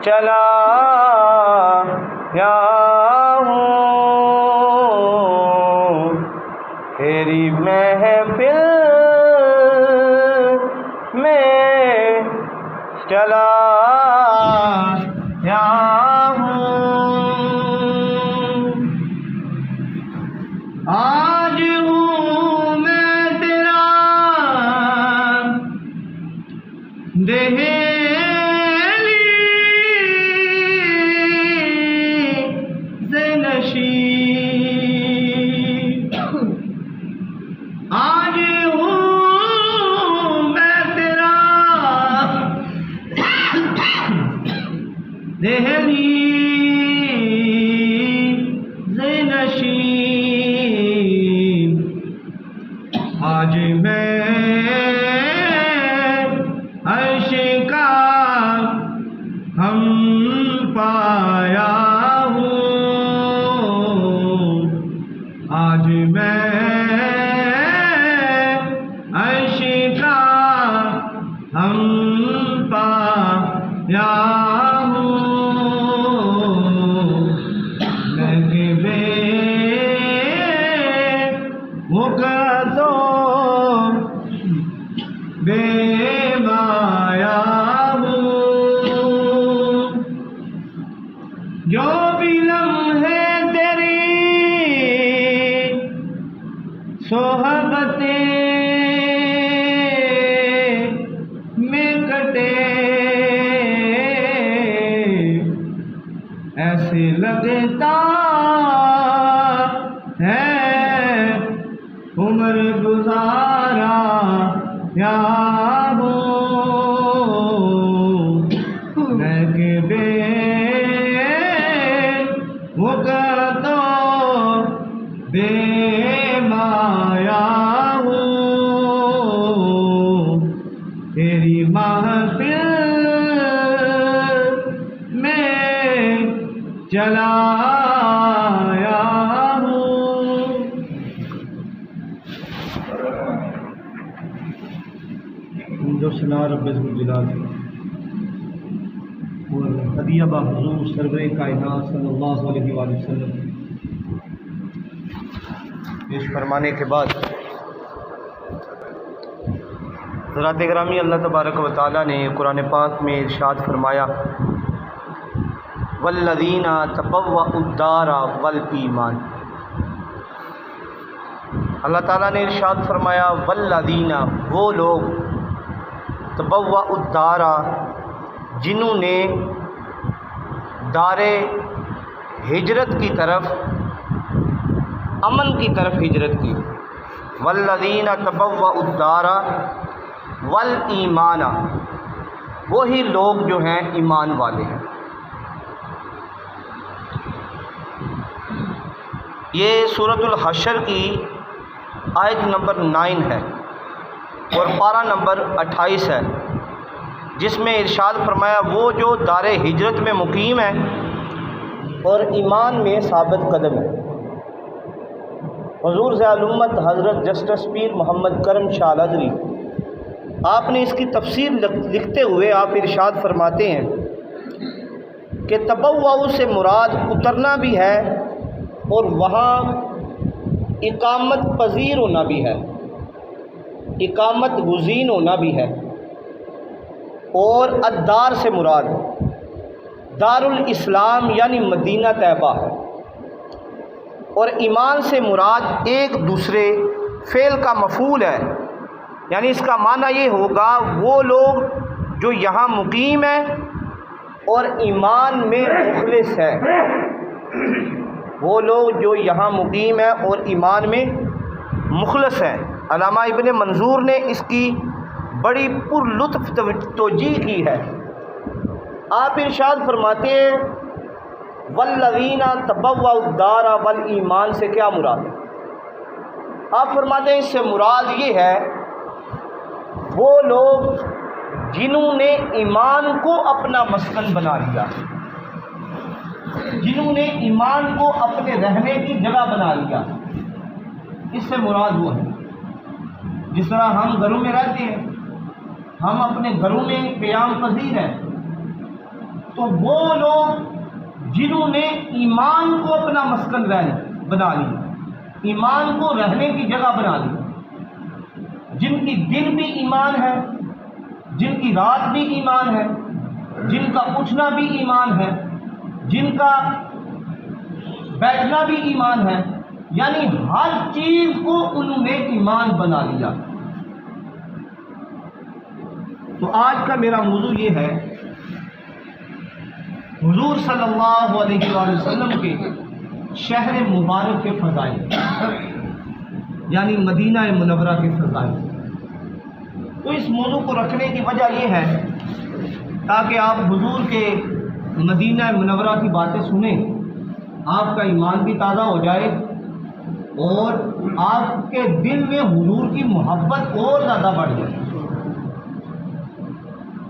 چلا یا ہوں تیری محفل میں چلا یا ہوں آج ہوں میں تیرا دہلی سے نشین آج ہوں میں تیرا دہلی سے نشین آج میں عرش کا ہم پایا ہوں آج میں عرش کا ہم پایا ہوں لگے مقدو بے مایا ہوں جو بھی لمحے تیری صحبتیں میں کٹے ایسے لگتا ہے عمر گزارا یا بے مقدو بے مایا ہوں تیری محفل میں چلا آیا ہوں حمد و ثنا رب الجلال اور ہدیہ با حضور سرور کائنات صلی اللہ علیہ وآلہ وسلم پیش فرمانے کے بعد حضرات گرامی، اللہ تبارک و تعالیٰ نے قرآن پاک میں ارشاد فرمایا والذین تبوؤا الدار والایمان، اللہ تعالیٰ نے ارشاد فرمایا والذین، وہ لوگ تبوؤا الدار، جنہوں نے دار ہجرت کی طرف، امن کی طرف ہجرت کی، والذین تبوؤا الدار والایمان، وہی لوگ جو ہیں ایمان والے ہیں۔ یہ سورۃ الحشر کی آیت نمبر 9 ہے اور پارہ نمبر 28 ہے، جس میں ارشاد فرمایا وہ جو دار ہجرت میں مقیم ہے اور ایمان میں ثابت قدم ہے۔ حضور ضیاء الامت حضرت جسٹس پیر محمد کرم شاہ الازہری، آپ نے اس کی تفسیر لکھتے ہوئے آپ ارشاد فرماتے ہیں کہ تبوؤ سے مراد اترنا بھی ہے اور وہاں اقامت پذیر ہونا بھی ہے، اقامت گزین ہونا بھی ہے، اور الدار سے مراد دار الاسلام یعنی مدینہ طیبہ ہے، اور ایمان سے مراد ایک دوسرے فعل کا مفعول ہے، یعنی اس کا معنی یہ ہوگا وہ لوگ جو یہاں مقیم ہیں اور ایمان میں مخلص ہیں، وہ لوگ جو یہاں مقیم ہیں اور ایمان میں مخلص ہیں۔ علامہ ابن منظور نے اس کی بڑی پر لطف توجیہ کی ہے۔ آپ ارشاد فرماتے ہیں والذین تبوؤا الدار والایمان سے کیا مراد ہے؟ آپ فرماتے ہیں اس سے مراد یہ ہے وہ لوگ جنہوں نے ایمان کو اپنا مسکن بنا لیا، جنہوں نے ایمان کو اپنے رہنے کی جگہ بنا لیا، اس سے مراد وہ ہے جس طرح ہم گھروں میں رہتے ہیں، ہم اپنے گھروں میں قیام پذیر ہیں، تو وہ لوگ جنہوں نے ایمان کو اپنا مسکن بنا لیا، ایمان کو رہنے کی جگہ بنا لی، جن کی دن بھی ایمان ہے، جن کی رات بھی ایمان ہے، جن کا اٹھنا بھی ایمان ہے، جن کا بیٹھنا بھی ایمان ہے، یعنی ہر چیز کو انہوں نے ایمان بنا لیا۔ تو آج کا میرا موضوع یہ ہے حضور صلی اللہ علیہ وآلہ وسلم کے شہر مبارک کے فضائل، یعنی مدینہ منورہ کے فضائل۔ تو اس موضوع کو رکھنے کی وجہ یہ ہے تاکہ آپ حضور کے مدینہ منورہ کی باتیں سنیں، آپ کا ایمان بھی تازہ ہو جائے اور آپ کے دل میں حضور کی محبت اور زیادہ بڑھ جائے۔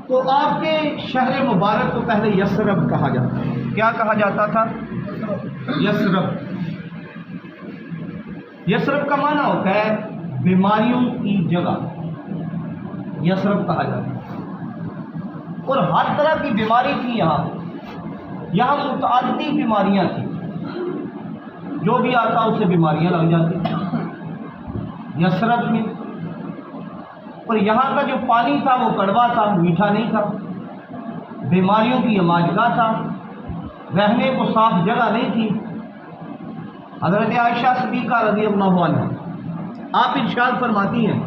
تو آپ کے شہر مبارک کو پہلے یثرب کہا جاتا ہے۔ کیا کہا جاتا تھا؟ یثرب۔ یثرب کا معنی ہوتا ہے بیماریوں کی جگہ، یثرب کہا جاتا ہے۔ اور ہر طرح کی بیماری تھی یہاں متعدی بیماریاں تھیں، جو بھی آتا اسے بیماریاں لگ جاتی یثرب میں۔ اور یہاں کا جو پانی تھا وہ کڑوا تھا، میٹھا نہیں تھا، بیماریوں کی علاج تھا، رہنے کو صاف جگہ نہیں تھی۔ حضرت عائشہ صدیقہ رضی اللہ عنہ آپ ارشاد فرماتی ہیں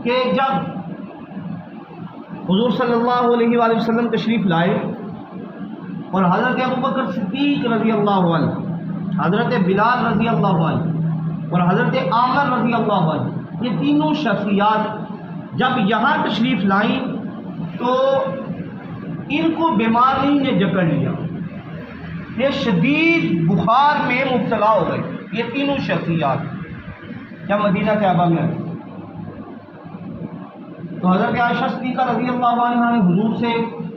کہ جب حضور صلی اللہ علیہ وآلہ وسلم تشریف لائے اور حضرت ابوبکر صدیق رضی اللہ عنہ، حضرت بلال رضی اللہ عنہ اور حضرت عامر رضی اللہ عنہ، یہ تینوں شخصیات جب یہاں تشریف لائیں تو ان کو بیماری نے جکڑ لیا، یہ شدید بخار میں مبتلا ہو گئے، یہ تینوں شخصیات جب مدینہ طیبہ میں آئے تو حضرت عائشہ صدیقہ رضی اللہ عنہ نے حضور سے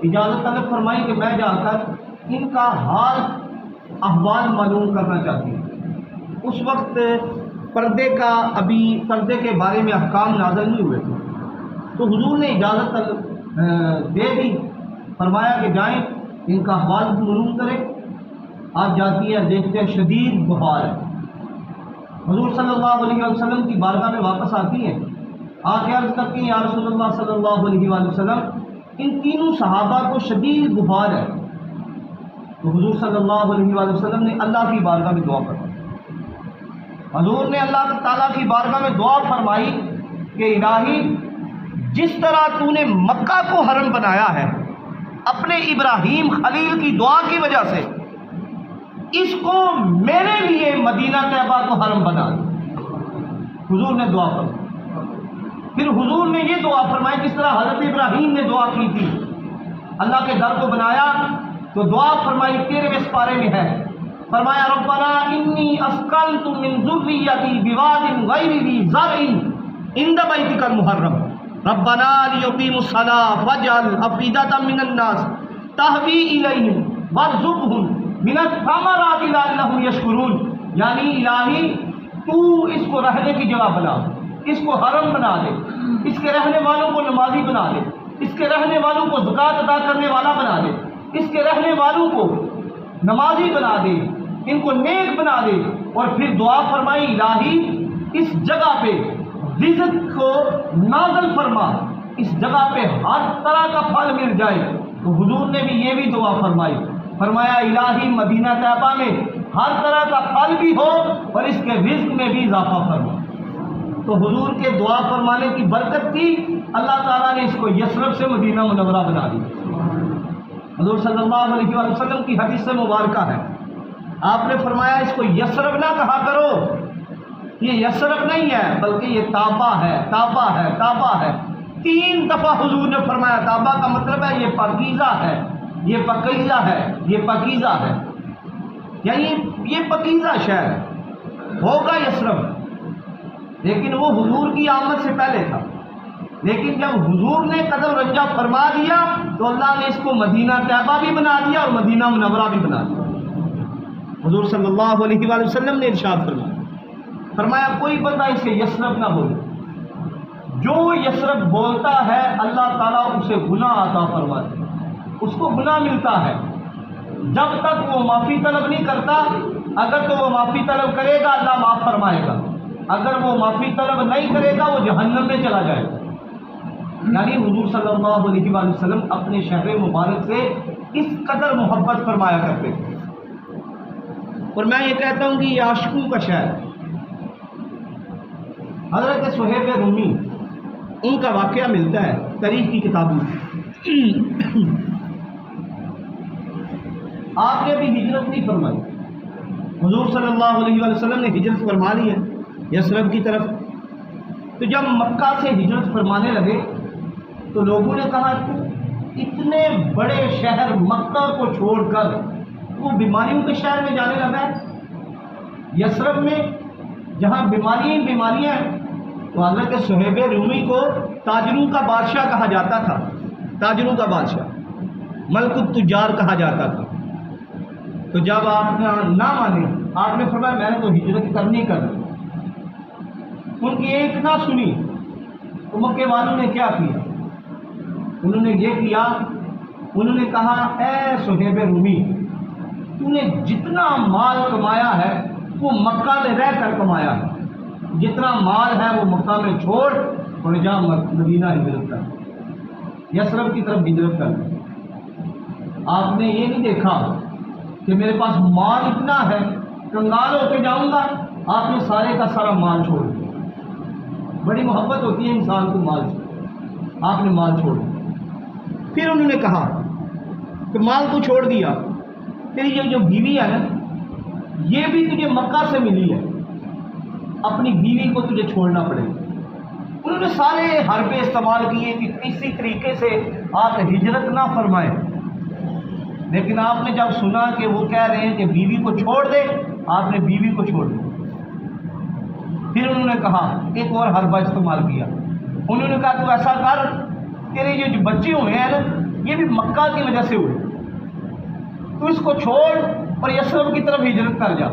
اجازت طلب فرمائی کہ میں جا کر ان کا حال احوال معلوم کرنا چاہتی ہوں۔ اس وقت پردے کے بارے میں احکام نازل نہیں ہوئے تھے، تو حضور نے اجازت دے دی، فرمایا کہ جائیں ان کا احوال معلوم کریں۔ آپ جاتی ہیں، دیکھتے ہیں شدید بخار ہے، حضور صلی اللہ علیہ وسلم کی بارگاہ میں واپس آتی ہیں، آ کے عرض کرتی ہیں یا رسول اللہ صلی اللہ علیہ وآلہ وسلم ان تینوں صحابہ کو شدید بخار ہے۔ تو حضور صلی اللہ علیہ وآلہ وسلم نے اللہ کی بارگاہ میں دعا فرمائی، حضور نے اللہ تعالیٰ کی بارگاہ میں دعا فرمائی کہ الہی جس طرح تو نے مکہ کو حرم بنایا ہے اپنے ابراہیم خلیل کی دعا کی وجہ سے، اس کو میرے لیے مدینہ طیبہ کو حرم بنا دے۔ حضور نے دعا فرمائی، پھر حضور نے یہ دعا فرمائی جس طرح حضرت ابراہیم نے دعا کی تھی، اللہ کے در کو بنایا تو دعا فرمائی 13ویں سپارے میں ہے، فرمایا ربنا انی اسکنت من ذریتی بواد غیر ذی زرع عند بیتک المحرم ربنا لیقیموا الصلاۃ فاجعل افئدۃ من الناس تہوی الیہم وارزقہم من الثمرات لعلہم یشکرون، یعنی الہی تو اس کو رہنے کی جگہ بنا، اس کو حرم بنا دے، اس کے رہنے والوں کو نمازی بنا دے، اس کے رہنے والوں کو زکوٰۃ ادا کرنے والا بنا دے، اس کے رہنے والوں کو نمازی بنا دے، ان کو نیک بنا دے۔ اور پھر دعا فرمائی الہی اس جگہ پہ رزق کو نازل فرما، اس جگہ پہ ہر طرح کا پھل مل جائے۔ تو حضور نے بھی یہ بھی دعا فرمائی، فرمایا الہی مدینہ طیبہ میں ہر طرح کا پھل بھی ہو اور اس کے رزق میں بھی اضافہ فرما۔ تو حضور کے دعا فرمانے کی برکت تھی، اللہ تعالیٰ نے اس کو یثرب سے مدینہ منورہ بنا دیا۔ حضور صلی اللہ علیہ وآلہ وسلم کی حدیث مبارکہ ہے، آپ نے فرمایا اس کو یثرب نہ کہا کرو، یہ یثرب نہیں ہے بلکہ یہ طابہ ہے، طابہ ہے، طابہ ہے۔ 3 دفعہ حضور نے فرمایا، طابہ کا مطلب ہے یہ پاکیزہ ہے، یہ پاکیزہ ہے، یہ پاکیزہ ہے، یعنی یہ پاکیزہ شہر ہوگا یثرب، لیکن وہ حضور کی آمد سے پہلے تھا۔ لیکن جب حضور نے قدم رنجہ فرما دیا تو اللہ نے اس کو مدینہ طیبہ بھی بنا دیا اور مدینہ منورہ بھی بنا دیا۔ حضور صلی اللہ علیہ وآلہ وسلم نے ارشاد فرمایا کوئی بندہ اسے یثرب نہ بولے، جو یثرب بولتا ہے اللہ تعالیٰ اسے گناہ عطا فرماتے ہیں۔ اس کو گناہ ملتا ہے جب تک وہ معافی طلب نہیں کرتا. اگر تو وہ معافی طلب کرے گا اللہ معاف فرمائے گا، اگر وہ معافی طلب نہیں کرے گا وہ جہنم میں چلا جائے گا. یعنی حضور صلی اللہ علیہ وآلہ وسلم اپنے شہر مبارک سے اس قدر محبت فرمایا کرتے تھے. اور میں یہ کہتا ہوں کہ یہ عاشقوں کا شہر. حضرت صہیب رومی ان کا واقعہ ملتا ہے تاریخ کی کتابوں میں. آپ نے ابھی ہجرت نہیں فرمائی، حضور صلی اللہ علیہ وآلہ وسلم نے ہجرت فرما لی ہے یثرب کی طرف. تو جب مکہ سے ہجرت فرمانے لگے تو لوگوں نے کہا تو اتنے بڑے شہر مکہ کو چھوڑ کر وہ بیماریوں کے شہر میں جانے لگا ہے. یثرب میں جہاں بیماریاں ہیں. تو حضرت صہیب رومی کو تاجروں کا بادشاہ کہا جاتا تھا، تاجروں کا بادشاہ، ملک التجار کہا جاتا تھا. تو جب آپ نے نہ مانے، آپ نے فرمایا میں نے تو ہجرت کرنی. ان کی ایک نہ سنی تو مکے والوں نے کیا کیا؟ انہوں نے یہ کیا، انہوں نے کہا اے صہیب رومی، تو نے جتنا مال کمایا ہے وہ مکہ میں رہ کر کمایا ہے، جتنا مال ہے وہ مکہ میں چھوڑ اور جا مدینہ ہجرت کر، یثرب کی طرف ہجرت کر. آپ نے یہ نہیں دیکھا کہ میرے پاس مال اتنا ہے کنگال ہو کے جاؤں گا. آپ نے سارے کا سارا مال چھوڑ دیا. بڑی محبت ہوتی ہے انسان کو مال سے، آپ نے مال چھوڑ دیا. پھر انہوں نے کہا کہ مال کو چھوڑ دیا، تیری یہ جو بیوی ہے نا یہ بھی تجھے مکہ سے ملی ہے، اپنی بیوی کو تجھے چھوڑنا پڑے گا. انہوں نے سارے حربے استعمال کیے کہ کسی طریقے سے آپ ہجرت نہ فرمائیں. لیکن آپ نے جب سنا کہ وہ کہہ رہے ہیں کہ بیوی کو چھوڑ دے، آپ نے بیوی کو چھوڑ دیا. پھر انہوں نے کہا ایک اور حربہ استعمال کیا. انہوں نے کہا تو ایسا کر، تیرے یہ جو بچے ہوئے ہیں نا یہ بھی مکہ کی وجہ سے ہوئے، تو اس کو چھوڑ اور یثرب کی طرف ہجرت کر جا.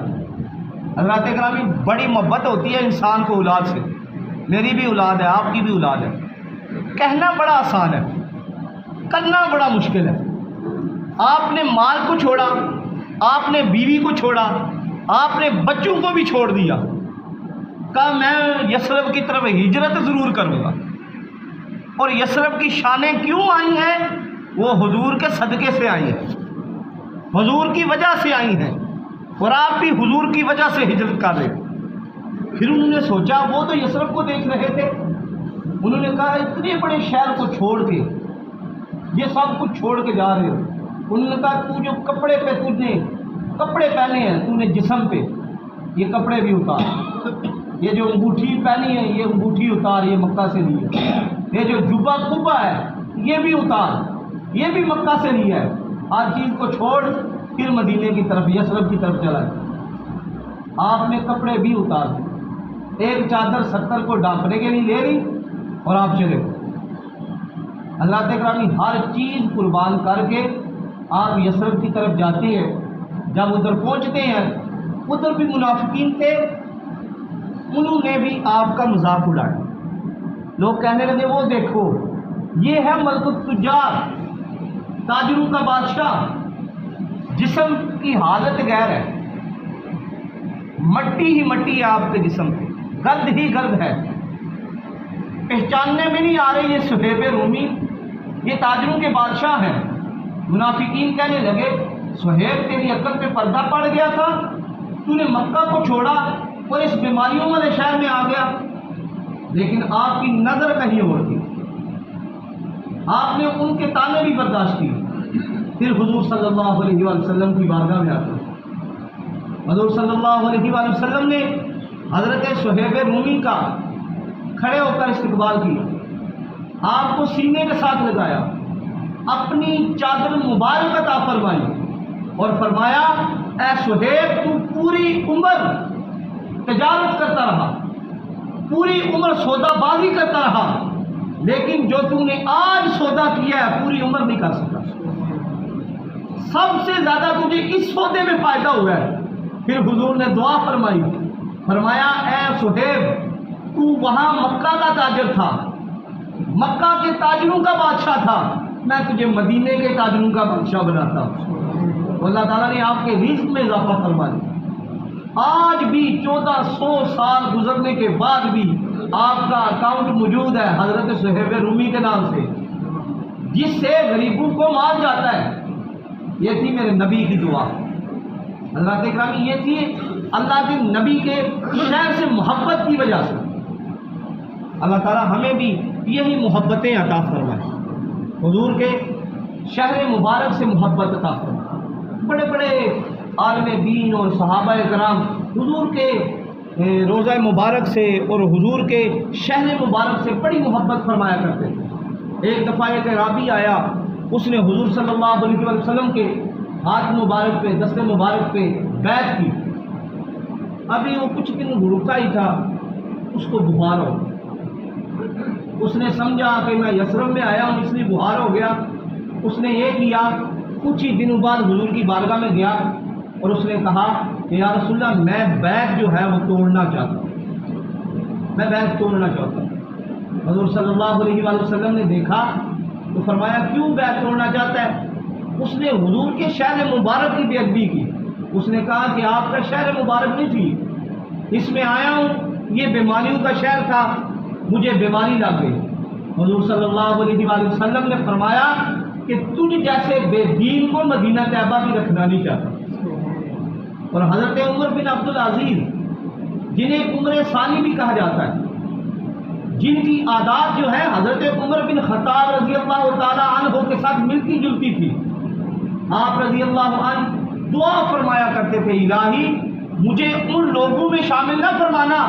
حضرات گرامی، بڑی محبت ہوتی ہے انسان کو اولاد سے. میری بھی اولاد ہے، آپ کی بھی اولاد ہے. کہنا بڑا آسان ہے، کرنا بڑا مشکل ہے. آپ نے مال کو چھوڑا، آپ نے بیوی کو چھوڑا، آپ نے بچوں کو بھی چھوڑ دیا. کہا میں یثرب کی طرف ہجرت ضرور کروں گا. اور یثرب کی شانیں کیوں آئی ہیں؟ وہ حضور کے صدقے سے آئی ہیں، حضور کی وجہ سے آئی ہیں، اور آپ بھی حضور کی وجہ سے ہجرت کر رہے ہیں. پھر انہوں نے سوچا، وہ تو یثرب کو دیکھ رہے تھے، انہوں نے کہا اتنے بڑے شہر کو چھوڑ کے یہ سب کچھ چھوڑ کے جا رہے ہو. انہوں نے کہا تو جو کپڑے پہ تجھ نے کپڑے پہنے ہیں، تو نے جسم پہ یہ کپڑے بھی اتار، یہ جو انگوٹھی پہنی ہے یہ انگوٹھی اتار، یہ مکہ سے لی ہے. یہ جو جبہ قبہ ہے یہ بھی اتار، یہ بھی مکہ سے لی ہے. ہر چیز کو چھوڑ پھر مدینے کی طرف یثرب کی طرف چلا گیا. آپ نے کپڑے بھی اتار دیے، ایک چادر 70 کو ڈھانپنے کے لیے لے لی اور آپ چلے گئے. اللہ تعالیٰ ہر چیز قربان کر کے آپ یثرب کی طرف جاتے ہیں. جب ادھر پہنچتے ہیں ادھر بھی منافقین تھے، انہوں نے بھی آپ کا مذاق اڑایا. لوگ کہنے لگے وہ دیکھو یہ ہے ملک التجار، تاجروں کا بادشاہ، جسم کی حالت غیر ہے، مٹی ہی مٹی ہے آپ کے جسم پہ، گرد ہی گرد ہے، پہچاننے میں نہیں آ رہے یہ صہیب رومی، یہ تاجروں کے بادشاہ ہیں. منافقین کہنے لگے صہیب تیری عقل پہ پردہ پڑ گیا تھا، تو نے مکہ کو چھوڑا اور اس بیماریوں والے شہر میں آ گیا. لیکن آپ کی نظر کہیں اور تھی، آپ نے ان کے تانے بھی برداشت کیے. پھر حضور صلی اللہ علیہ وآلہ وسلم کی بارگاہ میں آتے حضور صلی اللہ علیہ وآلہ وسلم نے حضرت صہیب رومی کا کھڑے ہو کر استقبال کیا، آپ کو سینے کے ساتھ لگایا، اپنی چادر مبارک عطا فرمائی اور فرمایا اے صہیب تو پوری عمر تجارت کرتا رہا، پوری عمر سودا بازی کرتا رہا، لیکن جو تو نے آج سودا کیا ہے پوری عمر نہیں کر سکتا. سب سے زیادہ تجھے اس سودے میں فائدہ ہوا ہے. پھر حضور نے دعا فرمائی، فرمایا اے صہیب تو وہاں مکہ کا تاجر تھا، مکہ کے تاجروں کا بادشاہ تھا، میں تجھے مدینے کے تاجروں کا بادشاہ بناتا ہوں۔ اللہ تعالیٰ نے آپ کے رزق میں اضافہ فرما دیا۔ آج بھی 1400 سال گزرنے کے بعد بھی آپ کا اکاؤنٹ موجود ہے حضرت صہیب رومی کے نام سے، جس سے غریبوں کو مال جاتا ہے۔ یہ تھی میرے نبی کی دعا۔ حضرات اکرامی، یہ تھی اللہ کے نبی کے شہر سے محبت کی وجہ سے۔ اللہ تعالیٰ ہمیں بھی یہی محبتیں عطا فرمائے، حضور کے شہر مبارک سے محبت عطا فرمائے۔ بڑے بڑے عالم دین اور صحابہ کرام حضور کے روضہ مبارک سے اور حضور کے شہر مبارک سے بڑی محبت فرمایا کرتے تھے۔ ایک دفعہ ایک رابی آیا، اس نے حضور صلی اللہ علیہ وسلم کے ہاتھ مبارک پہ، دست مبارک پہ بیعت کی۔ ابھی وہ کچھ دن رکا ہی تھا، اس کو بخار ہو گیا۔ اس نے سمجھا کہ میں یثرب میں آیا ہوں اس لیے بخار ہو گیا۔ اس نے یہ کیا، کچھ ہی دنوں بعد حضور کی بارگاہ میں گیا اور اس نے کہا کہ یا رسول اللہ، میں بیعت جو ہے وہ توڑنا چاہتا ہوں، میں بیعت توڑنا چاہتا ہوں۔ حضور صلی اللہ علیہ وآلہ وسلم نے دیکھا تو فرمایا کیوں بیعت توڑنا چاہتا ہے؟ اس نے حضور کے شہر مبارک کی بے ادبی کی۔ اس نے کہا کہ آپ کا شہر مبارک نہیں تھی، اس میں آیا ہوں، یہ بیماریوں کا شہر تھا، مجھے بیماری لگ گئی۔ حضور صلی اللہ علیہ وآلہ وسلم نے فرمایا کہ تجھ جیسے بے دین کو مدینہ طیبہ بھی رکھنا نہیں چاہتا۔ اور حضرت عمر بن عبد العزیز، جنہیں عمر ثانی بھی کہا جاتا ہے، جن کی عادات جو ہے حضرت عمر بن خطاب رضی اللہ تعالی عنہ کے ساتھ ملتی جلتی تھی، آپ رضی اللہ عنہ دعا فرمایا کرتے تھے، الہی مجھے ان لوگوں میں شامل نہ فرمانا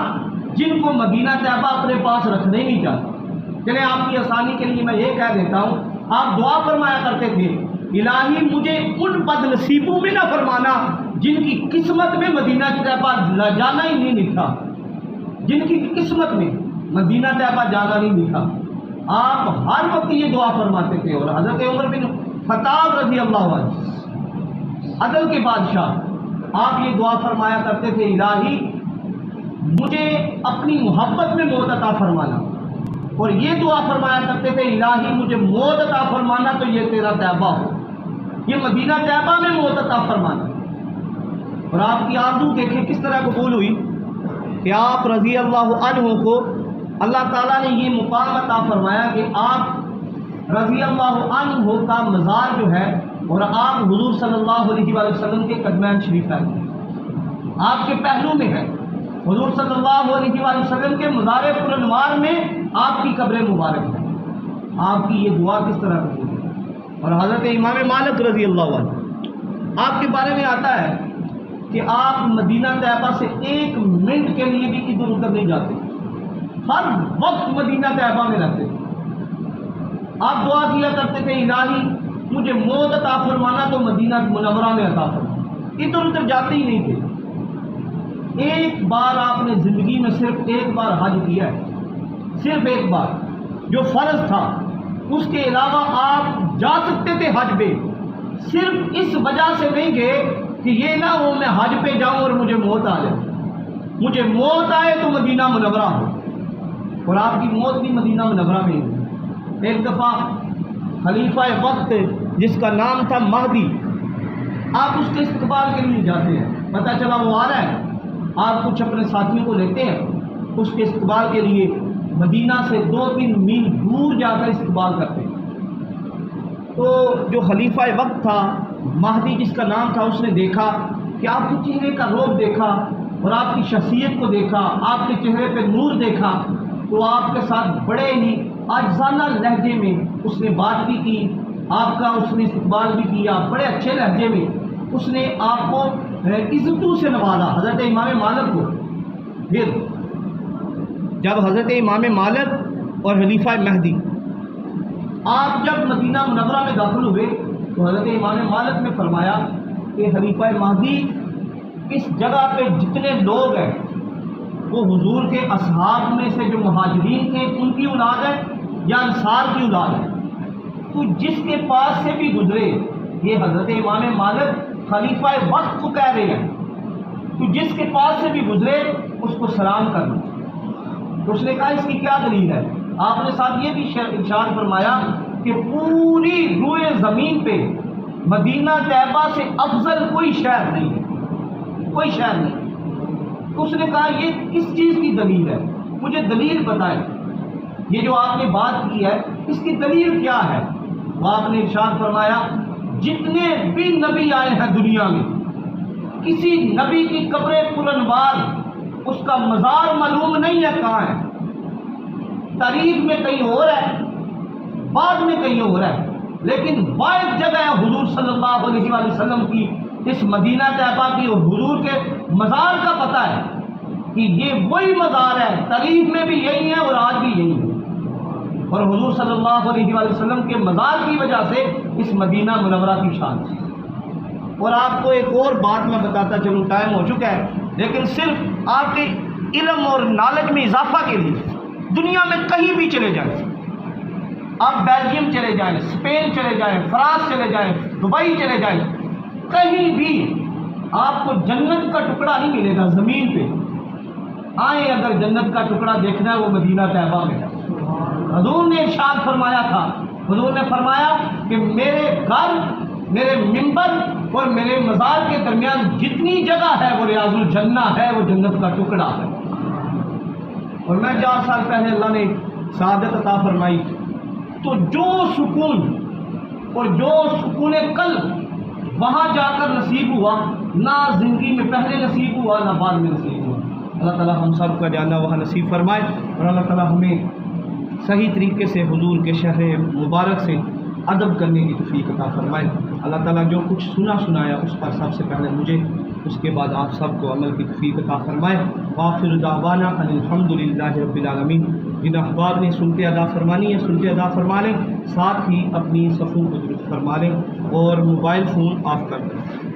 جن کو مدینہ طیبہ اپنے پاس رکھنے نہیں چاہتا۔ چلے آپ کی آسانی کے لیے میں یہ کہہ دیتا ہوں، آپ دعا فرمایا کرتے تھے، الہی مجھے ان بد نصیبوں میں نہ فرمانا جن کی قسمت میں مدینہ طیبہ جانا ہی نہیں لکھا، جن کی قسمت میں مدینہ طیبہ جانا نہیں لکھا۔ آپ ہر وقت یہ دعا فرماتے تھے۔ اور حضرت عمر بن خطاب رضی اللہ عنہ، عدل کے بادشاہ، آپ یہ دعا فرمایا کرتے تھے، الہی مجھے اپنی محبت میں موت عطا فرمانا۔ اور یہ دعا فرمایا کرتے تھے، الہی مجھے موت عطا فرمانا تو یہ تیرا طیبہ ہو، یہ مدینہ طیبہ میں موت عطا فرمانا۔ اور آپ کی آرزو دیکھیں کس طرح قبول ہوئی کہ آپ رضی اللہ عنہ کو اللہ تعالیٰ نے یہ مقام عطا فرمایا کہ آپ رضی اللہ عنہ کا مزار جو ہے، اور آپ حضور صلی اللہ علیہ وآلہ وسلم کے قدمین شریف ہے، آپ کے پہلو میں ہے۔ حضور صلی اللہ علیہ وآلہ وسلم کے مزار پرانوار میں آپ کی قبر مبارک ہے۔ آپ کی یہ دعا کس طرح قبول ہے۔ اور حضرت امام مالک رضی اللہ عنہ، آپ کے بارے میں آتا ہے کہ آپ مدینہ طیبہ سے ایک منٹ کے لیے بھی ادھر ادھر نہیں جاتے، ہر وقت مدینہ طیبہ میں رہتے۔ آپ دعا کیا کرتے تھے، الہی مجھے موت عطا فرمانا تو مدینہ منورہ میں عطا فرمانا، ادھر ادھر جاتے ہی نہیں تھے۔ ایک بار آپ نے زندگی میں صرف ایک بار حج کیا ہے، صرف ایک بار، جو فرض تھا۔ اس کے علاوہ آپ جا سکتے تھے حج پہ، صرف اس وجہ سے نہیں گئے کہ یہ نہ ہو میں حج پہ جاؤں اور مجھے موت آ جائے، مجھے موت آئے تو مدینہ منورہ ہو۔ اور آپ کی موت بھی مدینہ منورہ میں ہوئی۔ ایک دفعہ خلیفہ وقت جس کا نام تھا مہدی، آپ اس کے استقبال کے لیے جاتے ہیں، پتہ چلا وہ آ رہا ہے، آپ کچھ اپنے ساتھیوں کو لیتے ہیں اس کے استقبال کے لیے، مدینہ سے 2-3 میل دور جا کر استقبال کرتے ہیں۔ تو جو خلیفہ وقت تھا مہدی جس کا نام تھا، اس نے دیکھا کہ آپ کے چہرے کا روب دیکھا اور آپ کی شخصیت کو دیکھا، آپ کے چہرے پہ نور دیکھا، تو آپ کے ساتھ بڑے ہی عاجزانہ لہجے میں اس نے بات بھی کی، آپ کا اس نے استقبال بھی کیا، بڑے اچھے لہجے میں اس نے آپ کو عزتوں سے نوازا، حضرت امام مالک کو۔ پھر جب حضرت امام مالک اور خلیفہ مہدی آپ جب مدینہ منورہ میں داخل ہوئے تو حضرت امام مالک نے فرمایا کہ خلیفہ مہدی اس جگہ پہ جتنے لوگ ہیں وہ حضور کے اصحاب میں سے جو مہاجرین تھے ان کی اولاد ہے یا انصار کی اولاد ہے، تو جس کے پاس سے بھی گزرے، یہ حضرت امام مالک خلیفہ وقت کو کہہ رہے ہیں، تو جس کے پاس سے بھی گزرے اس کو سلام کرنا۔ تو اس نے کہا اس کی کیا دلیل ہے؟ آپ نے ساتھ یہ بھی ارشاد فرمایا کہ پوری روئے زمین پہ مدینہ طیبہ سے افضل کوئی شہر نہیں ہے، کوئی شہر نہیں۔ اس نے کہا یہ کس چیز کی دلیل ہے؟ مجھے دلیل بتائیں، یہ جو آپ نے بات کی ہے اس کی دلیل کیا ہے؟ وہ آپ نے ارشاد فرمایا جتنے بھی نبی آئے ہیں دنیا میں، کسی نبی کی قبر پرانوار اس کا مزار معلوم نہیں ہے کہاں ہے، تاریخ میں کہیں اور ہے، بعد میں کہیں اور ہے، لیکن واحد جگہ ہے حضور صلی اللہ علیہ وآلہ وسلم کی اس مدینہ طیبہ کی، اور حضور کے مزار کا پتہ ہے کہ یہ وہی مزار ہے، تاریخ میں بھی یہی ہے اور آج بھی یہی ہے، اور حضور صلی اللہ علیہ وآلہ وسلم کے مزار کی وجہ سے اس مدینہ منورہ کی شان ہے۔ اور آپ کو ایک اور بات میں بتاتا چلوں، ٹائم ہو چکا ہے، لیکن صرف آپ کے علم اور نالج میں اضافہ کے لیے دنیا میں کہیں بھی چلے جائیں، آپ بیلجیم چلے جائیں، اسپین چلے جائیں، فرانس چلے جائیں، دبئی چلے جائیں، کہیں بھی آپ کو جنت کا ٹکڑا نہیں ملے گا زمین پہ۔ آئیں اگر جنت کا ٹکڑا دیکھنا ہے وہ مدینہ طیبہ میں ہے۔ حضور نے ارشاد فرمایا تھا، حضور نے فرمایا کہ میرے گھر، میرے منبر اور میرے مزار کے درمیان جتنی جگہ ہے وہ ریاض الجنہ ہے، وہ جنت کا ٹکڑا ہے۔ اور میں 4 سال پہلے اللہ نے سعادت عطا فرمائی، تو جو سکون اور جو سکون قلب وہاں جا کر نصیب ہوا، نہ زندگی میں پہلے نصیب ہوا نہ بعد میں نصیب ہوا۔ اللہ تعالیٰ ہم سب کا جانا وہاں نصیب فرمائے، اور اللہ تعالیٰ ہمیں صحیح طریقے سے حضور کے شہر مبارک سے ادب کرنے کی توفیق عطا فرمائے۔ اللہ تعالیٰ جو کچھ سنایا اس پر سب سے پہلے مجھے، اس کے بعد آپ سب کو عمل کی توفیق عطا فرمائے۔ وآخر دعوانا ان الحمد للہ رب العالمین۔ جن احباب نے سنتے ادا فرمانی ہے سنتے ادا فرما لیں، ساتھ ہی اپنی صفوں کو درست فرما لیں اور موبائل فون آف کر دیں۔